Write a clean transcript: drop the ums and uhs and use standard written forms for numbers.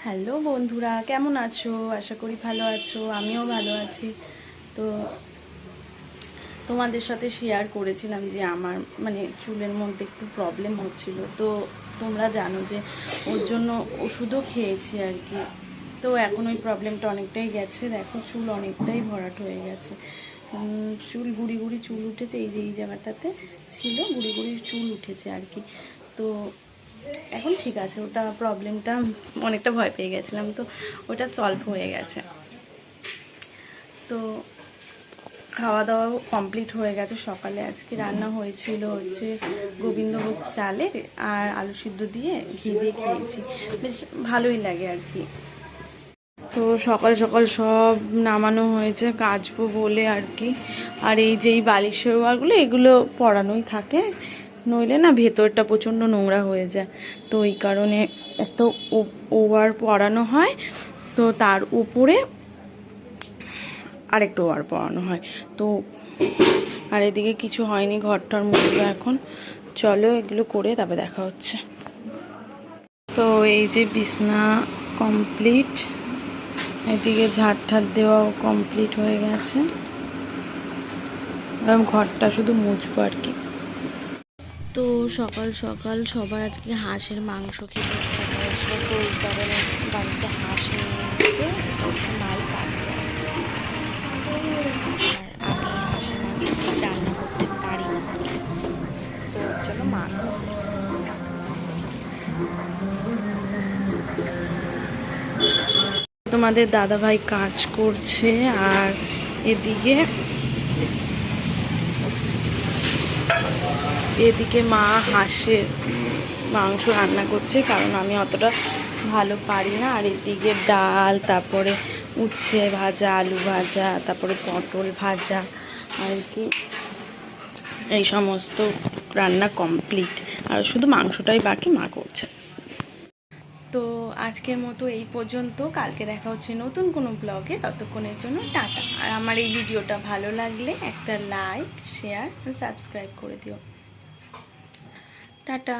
Hello বন্ধুরা, কেমন আছো? আশা করি ভালো আছো। আমিও ভালো আছি। তো তোমাদের সাথে শেয়ার করেছিলাম যে আমার চুলের মধ্যে একটু প্রবলেম হচ্ছিল। তো তোমরা জানো যে ওর জন্য ওষুধও খেয়েছি আর কি। তো এখন ওই প্রবলেমটা অনেকটাই গেছে। দেখো, চুল অনেকটাই ভরাট হয়ে গেছে। চুল গুড়ি গুড়ি চুল উঠেছে। এই জায়গাটাতে ছিল গুড়ি গুড়ি চুল উঠেছে আর কি। তো এখন ঠিক আছে, ওটা প্রবলেমটা অনেকটা ভয় পেয়ে গেছিলাম, তো ওটা সলভ হয়ে গেছে। তো খাওয়া দাওয়াও কমপ্লিট হয়ে গেছে। সকালে আজকে রান্না হয়েছিল হচ্ছে গোবিন্দভোগ চালের আর আলু সিদ্ধ দিয়ে ঘি দিয়ে খেয়েছি। বেশ ভালোই লাগে আর কি। তো সকাল সকাল সব নামানো হয়েছে কাচবো বলে আর কি। আর এই যে এই বালিশের ওয়ারগুলো, এগুলো পরানোই থাকে, নইলে না ভেতরটা প্রচণ্ড নোংরা হয়ে যায়। তো এই কারণে একটা ওভার পরানো হয়, তো তার উপরে আরেকটু ওভার পরানো হয়। তো আর এদিকে কিছু হয়নি, ঘরটার মধ্যে এখন। চলো এগুলো করে তারপরে দেখা হচ্ছে। তো এই যে বিছনা কমপ্লিট, এদিকে ঝাড় ঠাড় দেওয়াও কমপ্লিট হয়ে গেছে। ঘরটা শুধু মুছবো আর কি। তো সকাল সকাল সবার আজকে হাঁসের মাংস খেতে ইচ্ছা করেছিল, তো এই কারণে বাড়িতে হাঁস নিয়ে এসছে। এটা হচ্ছে মাই কাটবে আর কি। আর আমি হাঁসের মাংস ঠিক রান্না করতে পারি না, তো ওর জন্য মা করবে। তোমাদের দাদাভাই কাজ করছে, আর এদিকে মা হাঁসের মাংস রান্না করছে, কারণ আমি অতটা ভালো পারি না। আর এদিকে ডাল, তারপরে উচ্ছে ভাজা, আলু ভাজা, তারপরে পটল ভাজা আর কি, এই সমস্ত রান্না কমপ্লিট। আর শুধু মাংসটাই বাকি, মা করছে। তো আজকের মতো এই পর্যন্ত। কালকে দেখা হচ্ছে নতুন কোনো ব্লগে। ততক্ষণের জন্য টাটা। আর আমার এই ভিডিওটা ভালো লাগলে একটা লাইক, শেয়ার, সাবস্ক্রাইব করে দিও। টাটা।